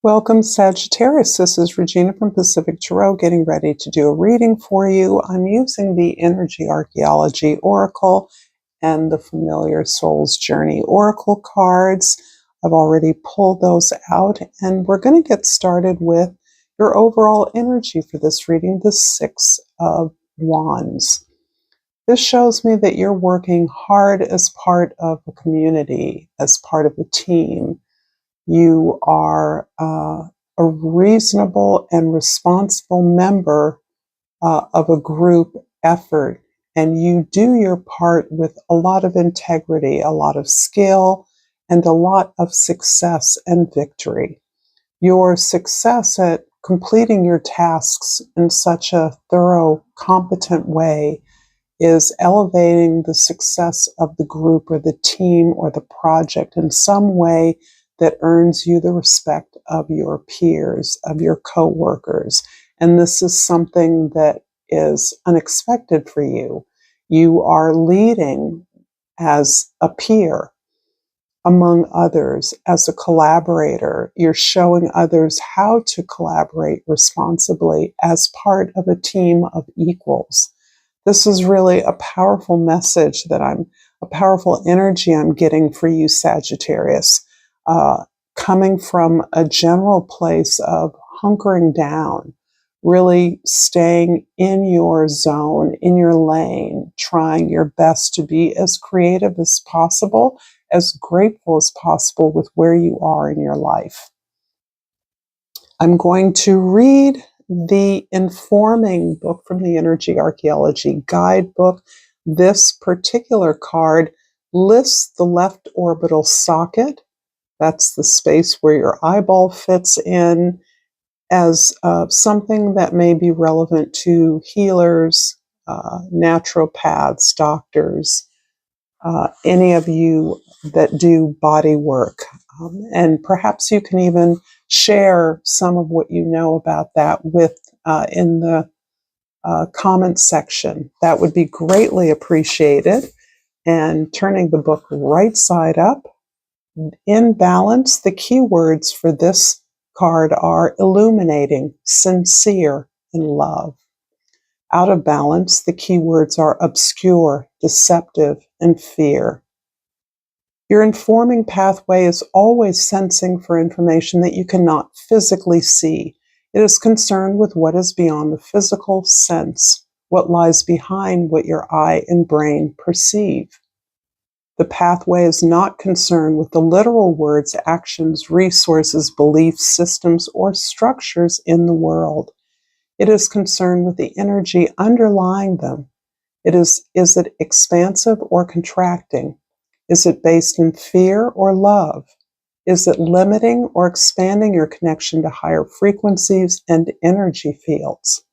Welcome, Sagittarius. This is Regina from Pacific Tarot getting ready to do a reading for you. I'm using the Energy Archaeology Oracle and the Familiar Souls Journey Oracle cards. I've already pulled those out, and we're going to get started with your overall energy for this reading, the Six of Wands. This shows me that you're working hard as part of a community, as part of a team. You are a reasonable and responsible member of a group effort, and you do your part with a lot of integrity, a lot of skill, and a lot of success and victory. Your success at completing your tasks in such a thorough, competent way is elevating the success of the group or the team or the project in some way that earns you the respect of your peers, of your co-workers. And this is something that is unexpected for you. You are leading as a peer among others, as a collaborator. You're showing others how to collaborate responsibly as part of a team of equals. This is really a powerful message a powerful energy I'm getting for you, Sagittarius. Coming from a general place of hunkering down, really staying in your zone, in your lane, trying your best to be as creative as possible, as grateful as possible with where you are in your life. I'm going to read the informing book from the Energy Archaeology Guidebook. This particular card lists the left orbital socket. That's the space where your eyeball fits in, as something that may be relevant to healers, naturopaths, doctors, any of you that do body work. And perhaps you can even share some of what you know about that with in the comment section. That would be greatly appreciated. And turning the book right side up, in balance, the keywords for this card are illuminating, sincere, and love. Out of balance, the keywords are obscure, deceptive, and fear. Your informing pathway is always sensing for information that you cannot physically see. It is concerned with what is beyond the physical sense, what lies behind what your eye and brain perceive. The pathway is not concerned with the literal words, actions, resources, beliefs, systems, or structures in the world. It is concerned with the energy underlying them. Is it expansive or contracting? Is it based in fear or love? Is it limiting or expanding your connection to higher frequencies and energy fields?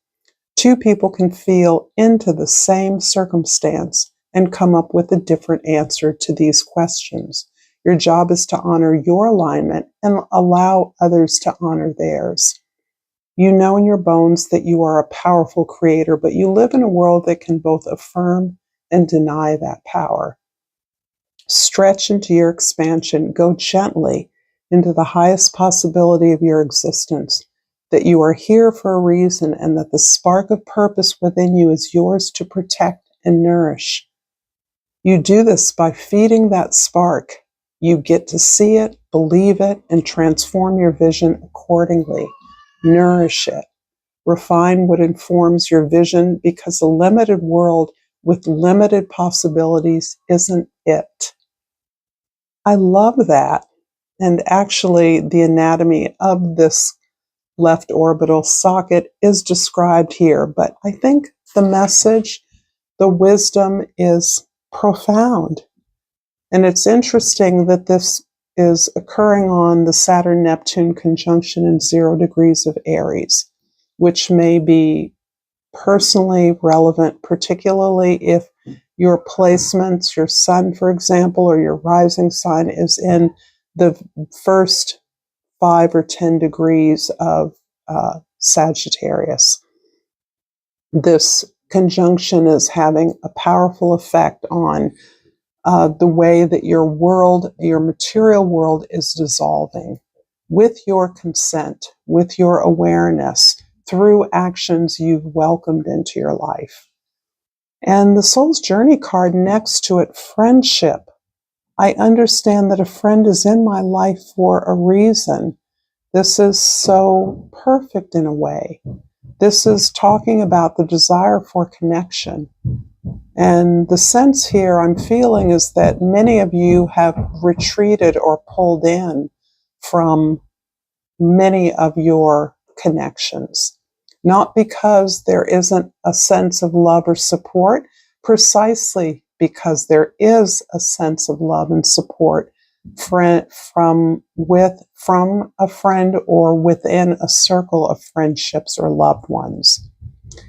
Two people can feel into the same circumstance and come up with a different answer to these questions. Your job is to honor your alignment and allow others to honor theirs. You know in your bones that you are a powerful creator, but you live in a world that can both affirm and deny that power. Stretch into your expansion. Go gently into the highest possibility of your existence, that you are here for a reason and that the spark of purpose within you is yours to protect and nourish. You do this by feeding that spark. You get to see it, believe it, and transform your vision accordingly. Nourish it. Refine what informs your vision, because a limited world with limited possibilities isn't it. I love that. And actually, the anatomy of this left orbital socket is described here. But I think the message, the wisdom is profound. And it's interesting that this is occurring on the Saturn-Neptune conjunction in 0 degrees of Aries, which may be personally relevant, particularly if your placements, your sun, for example, or your rising sign is in the first 5 or 10 degrees of Sagittarius. This conjunction is having a powerful effect on the way that your world, your material world, is dissolving. with your consent, with your awareness, through actions you've welcomed into your life. And the Soul's Journey card next to it, friendship. I understand that a friend is in my life for a reason. This is so perfect in a way. This is talking about the desire for connection. And the sense here I'm feeling is that many of you have retreated or pulled in from many of your connections. Not because there isn't a sense of love or support, precisely because there is a sense of love and support from a friend or within a circle of friendships or loved ones.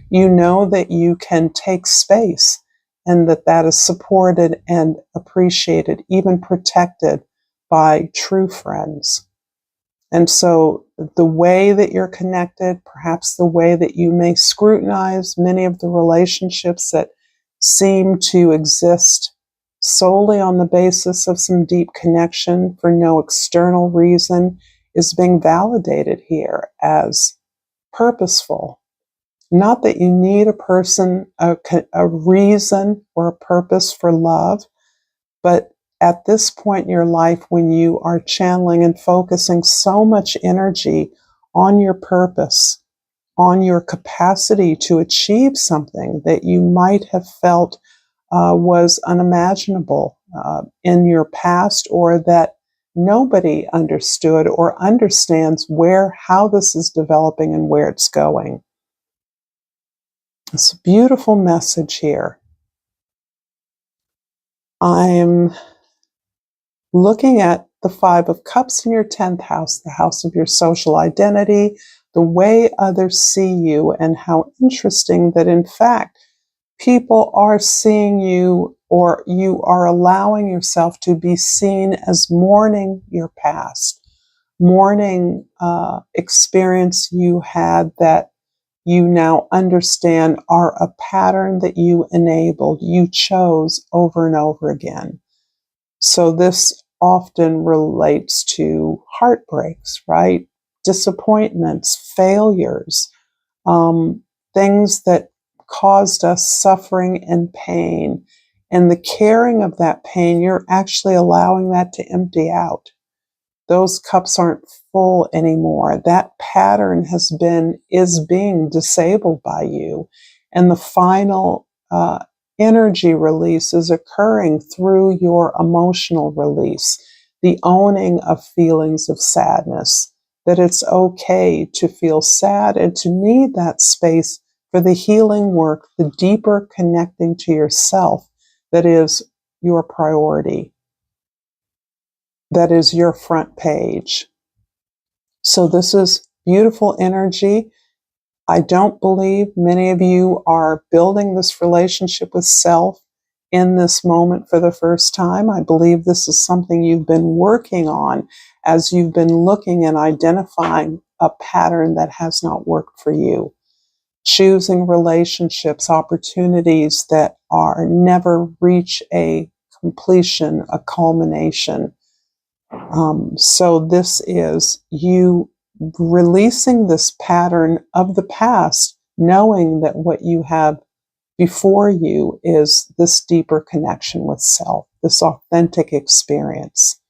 You know that you can take space and that is supported and appreciated, even protected by true friends. And so the way that you're connected, perhaps the way that you may scrutinize many of the relationships that seem to exist solely on the basis of some deep connection for no external reason, is being validated here as purposeful. Not that you need a person, a reason or a purpose for love, but at this point in your life, when you are channeling and focusing so much energy on your purpose, on your capacity to achieve something that you might have felt was unimaginable in your past, or that nobody understood or understands how this is developing and where it's going. It's a beautiful message here. I'm looking at the 5 of Cups in your 10th house, the house of your social identity, the way others see you, and how interesting that in fact people are seeing you, or you are allowing yourself to be seen as mourning your past, mourning experience you had that you now understand are a pattern that you enabled, you chose over and over again. So this often relates to heartbreaks, right? Disappointments, failures, things that caused us suffering and pain. And the carrying of that pain, you're actually allowing that to empty out. Those cups aren't full anymore. That pattern is being disabled by you. And the final energy release is occurring through your emotional release, the owning of feelings of sadness, that it's okay to feel sad and to need that space for the healing work, the deeper connecting to yourself that is your priority. That is your front page. So this is beautiful energy. I don't believe many of you are building this relationship with self in this moment for the first time. I believe this is something you've been working on as you've been looking and identifying a pattern that has not worked for you. Choosing relationships, opportunities that are never reach a completion, a culmination. So this is you releasing this pattern of the past, knowing that what you have before you is this deeper connection with self, this authentic experience.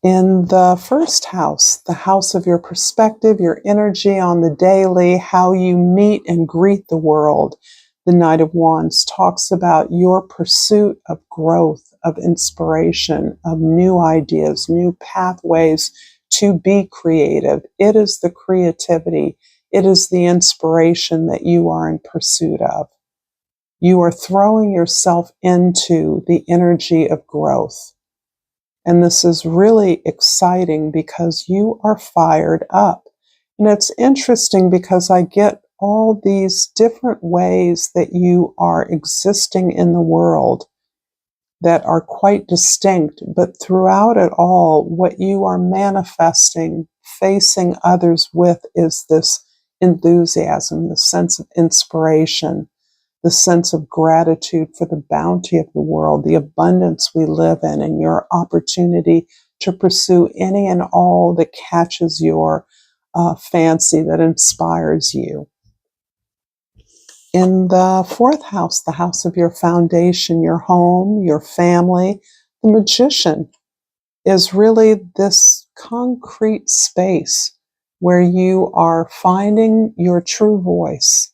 In the first house, the house of your perspective, your energy on the daily, how you meet and greet the world, the Knight of Wands talks about your pursuit of growth, of inspiration, of new ideas, new pathways to be creative. It is the creativity, it is the inspiration that you are in pursuit of. You are throwing yourself into the energy of growth. And this is really exciting because you are fired up. And it's interesting because I get all these different ways that you are existing in the world that are quite distinct, but throughout it all, what you are manifesting, facing others with, is this enthusiasm, the sense of inspiration, the sense of gratitude for the bounty of the world, the abundance we live in, and your opportunity to pursue any and all that catches your fancy, that inspires you. In the fourth house, the house of your foundation, your home, your family, the Magician is really this concrete space where you are finding your true voice.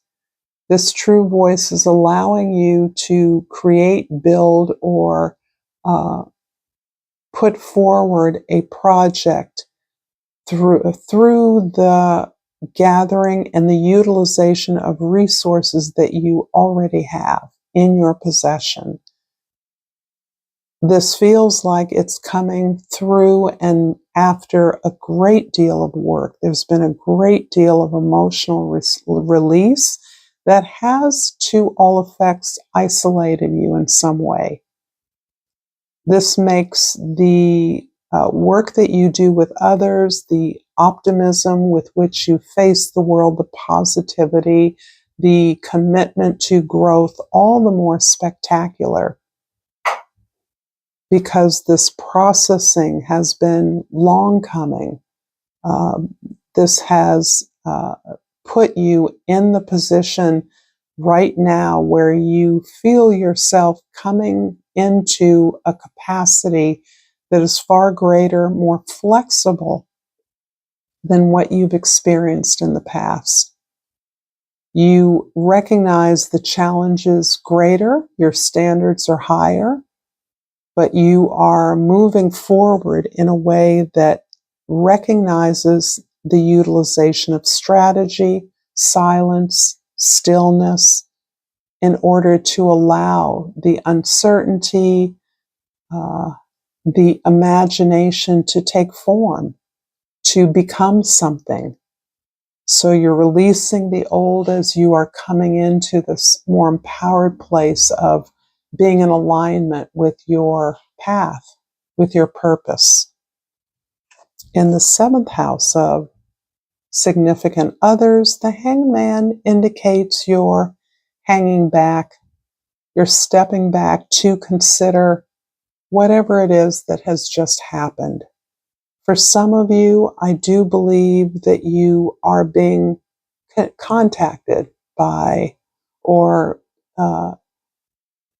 This true voice is allowing you to create, build, or put forward a project through the gathering and the utilization of resources that you already have in your possession. This feels like it's coming through and after a great deal of work. There's been a great deal of emotional release that has, to all effects, isolated you in some way. This makes the work that you do with others, the optimism with which you face the world, the positivity, the commitment to growth, all the more spectacular because this processing has been long coming. This has put you in the position right now where you feel yourself coming into a capacity that is far greater, more flexible than what you've experienced in the past. You recognize the challenges greater, your standards are higher, but you are moving forward in a way that recognizes the utilization of strategy, silence, stillness, in order to allow the uncertainty, the imagination to take form, to become something. So you're releasing the old as you are coming into this more empowered place of being in alignment with your path, with your purpose. In the seventh house of significant others, the Hangman indicates you're hanging back, you're stepping back to consider whatever it is that has just happened. For some of you, I do believe that you are being contacted by or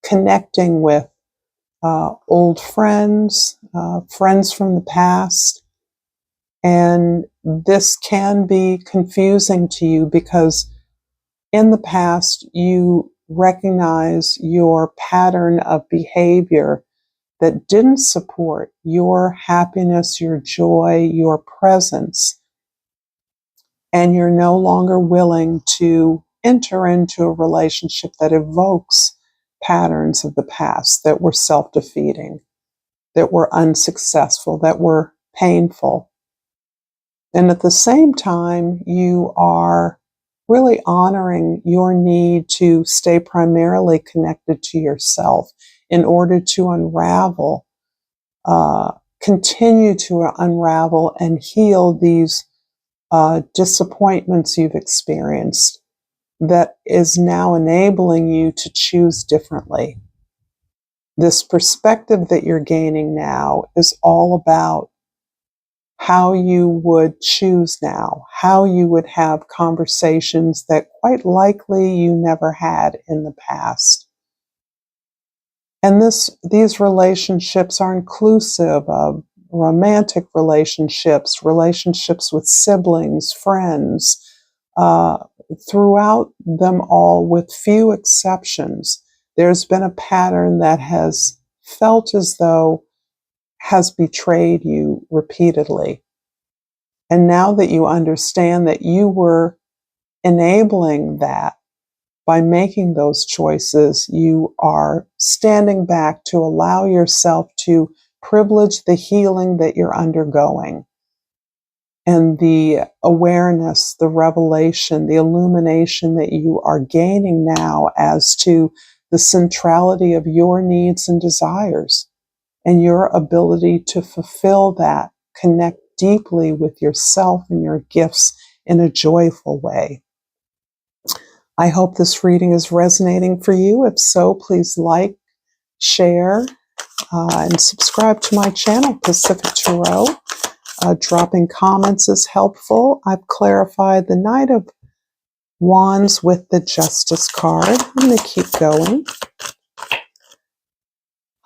connecting with old friends, friends from the past. And this can be confusing to you because in the past you recognize your pattern of behavior that didn't support your happiness, your joy, your presence, and you're no longer willing to enter into a relationship that evokes patterns of the past that were self-defeating, that were unsuccessful, that were painful. And at the same time, you are really honoring your need to stay primarily connected to yourself in order to unravel, continue to unravel and heal these disappointments you've experienced that is now enabling you to choose differently. This perspective that you're gaining now is all about how you would choose now, how you would have conversations that quite likely you never had in the past. And these relationships are inclusive of romantic relationships, relationships with siblings, friends, throughout them all, with few exceptions. There's been a pattern that has felt as though has betrayed you repeatedly. And now that you understand that you were enabling that by making those choices, you are standing back to allow yourself to privilege the healing that you're undergoing and the awareness, the revelation, the illumination that you are gaining now as to the centrality of your needs and desires and your ability to fulfill that, connect deeply with yourself and your gifts in a joyful way. I hope this reading is resonating for you. If so, please like, share, and subscribe to my channel, Pacific Tarot. Dropping comments is helpful. I've clarified the Knight of Wands with the Justice card. I'm going to keep going.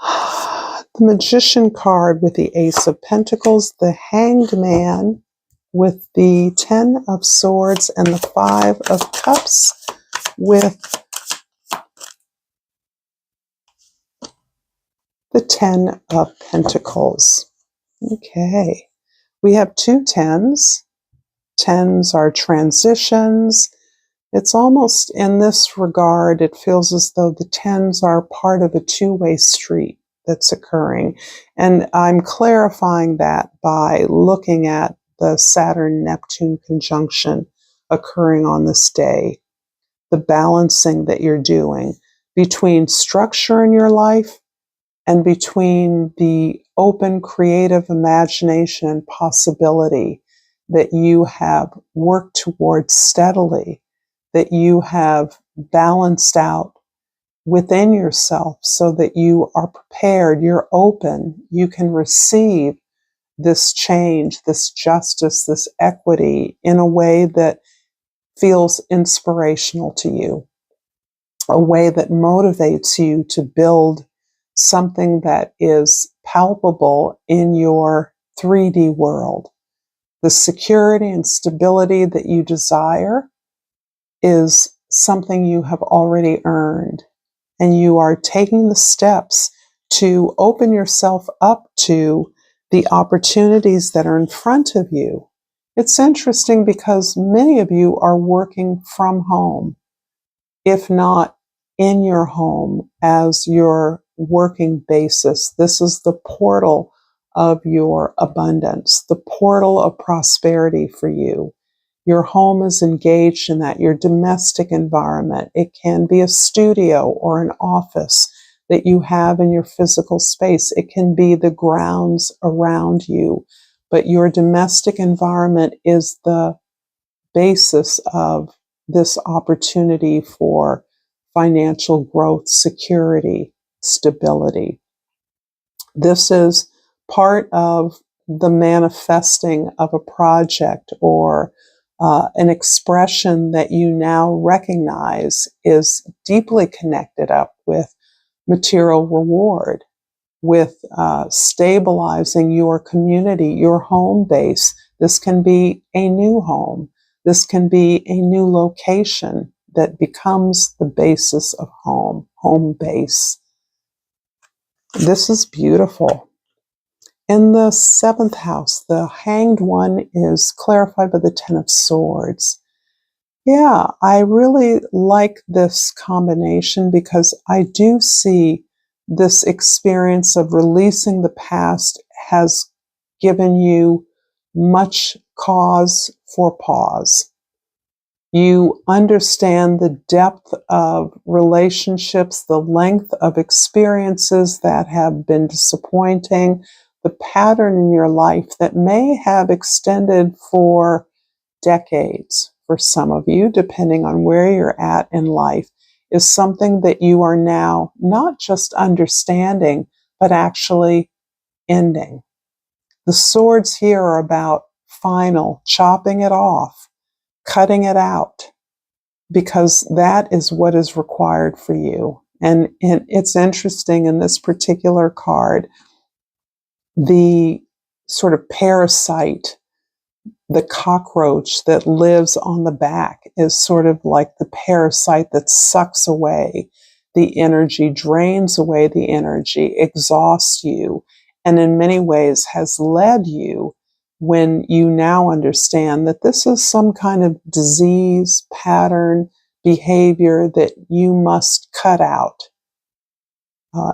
The Magician card with the Ace of Pentacles, the Hanged Man with the Ten of Swords, and the Five of Cups with the Ten of Pentacles. Okay, we have two tens. Tens are transitions. It's almost, in this regard, it feels as though the tens are part of a two-way street that's occurring. And I'm clarifying that by looking at the Saturn-Neptune conjunction occurring on this day. The balancing that you're doing between structure in your life and between the open, creative imagination and possibility that you have worked towards steadily, that you have balanced out within yourself so that you are prepared, you're open, you can receive this change, this justice, this equity in a way that feels inspirational to you, a way that motivates you to build something that is palpable in your 3D world. The security and stability that you desire is something you have already earned, and you are taking the steps to open yourself up to the opportunities that are in front of you. It's interesting because many of you are working from home, if not in your home as your working basis. This is the portal of your abundance, the portal of prosperity for you. Your home is engaged in that, your domestic environment. It can be a studio or an office that you have in your physical space. It can be the grounds around you. But your domestic environment is the basis of this opportunity for financial growth, security, stability. This is part of the manifesting of a project or an expression that you now recognize is deeply connected up with material reward, with stabilizing your community, your home base. This can be a new home. This can be a new location that becomes the basis of home base. This is beautiful. In the 7th house, the Hanged One is clarified by the Ten of Swords. Yeah, I really like this combination because I do see this experience of releasing the past has given you much cause for pause. You understand the depth of relationships, the length of experiences that have been disappointing, the pattern in your life that may have extended for decades for some of you, depending on where you're at in life, is something that you are now not just understanding, but actually ending. The swords here are about final, chopping it off, cutting it out, because that is what is required for you. And it's interesting in this particular card, the sort of parasite, the cockroach that lives on the back is sort of like the parasite that sucks away the energy, drains away the energy, exhausts you, and in many ways has led you, when you now understand that this is some kind of disease, pattern, behavior that you must cut out.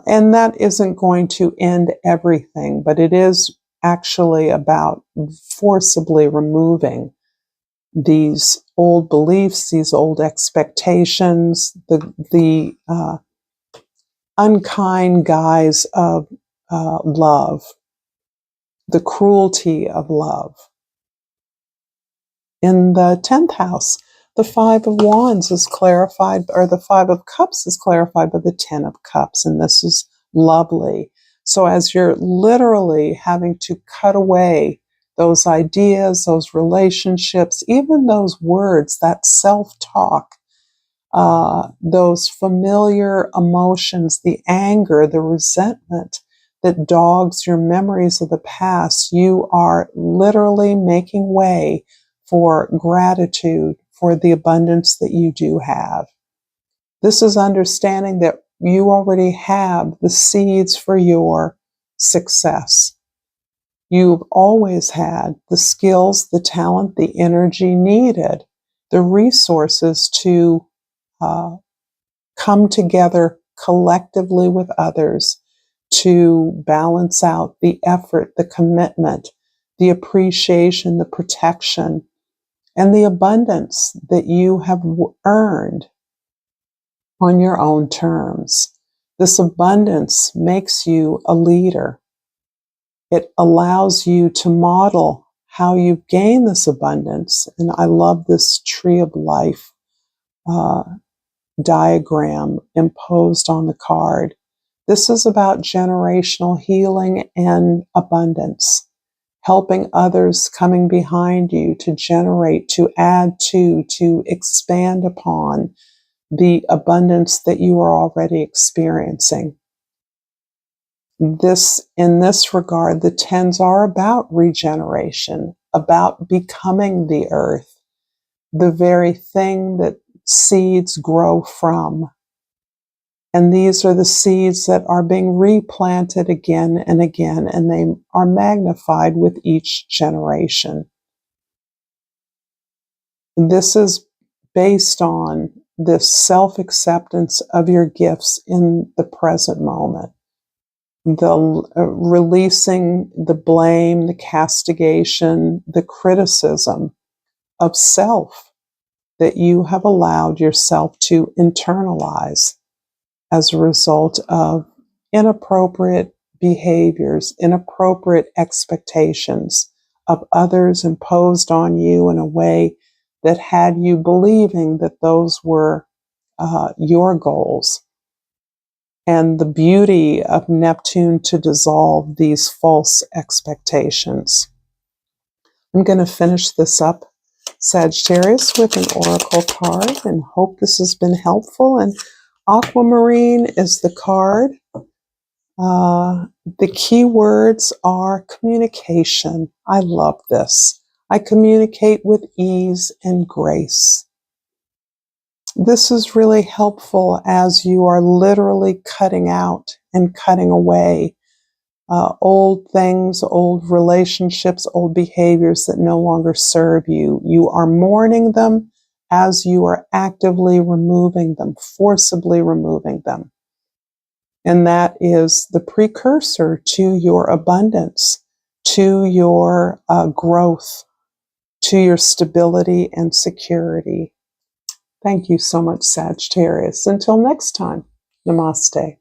And that isn't going to end everything, but it is actually about forcibly removing these old beliefs, these old expectations, the unkind guise of love, the cruelty of love. In the 10th house, the Five of Wands is clarified, or the Five of Cups is clarified by the Ten of Cups, and this is lovely. So as you're literally having to cut away those ideas, those relationships, even those words, that self-talk, those familiar emotions, the anger, the resentment that dogs your memories of the past, you are literally making way for gratitude for the abundance that you do have. This is understanding that you already have the seeds for your success. You've always had the skills, the talent, the energy needed, the resources to come together collectively with others to balance out the effort, the commitment, the appreciation, the protection, and the abundance that you have earned on your own terms. This abundance makes you a leader. It allows you to model how you've gained this abundance. And I love this tree of life diagram imposed on the card. This is about generational healing and abundance, helping others coming behind you to generate, to add to expand upon the abundance that you are already experiencing. In this regard, the 10s are about regeneration, about becoming the earth, the very thing that seeds grow from. And these are the seeds that are being replanted again and again, and they are magnified with each generation. This is based on this self-acceptance of your gifts in the present moment. The releasing the blame, the castigation, the criticism of self that you have allowed yourself to internalize as a result of inappropriate behaviors, inappropriate expectations of others imposed on you in a way that had you believing that those were your goals. And the beauty of Neptune to dissolve these false expectations. I'm going to finish this up, Sagittarius, with an oracle card and hope this has been helpful. And Aquamarine is the card. The key words are communication. I love this. I communicate with ease and grace. This is really helpful as you are literally cutting out and cutting away old things, old relationships, old behaviors that no longer serve you. You are mourning them as you are actively removing them, forcibly removing them. And that is the precursor to your abundance, to your growth, to your stability and security. Thank you so much, Sagittarius. Until next time, namaste.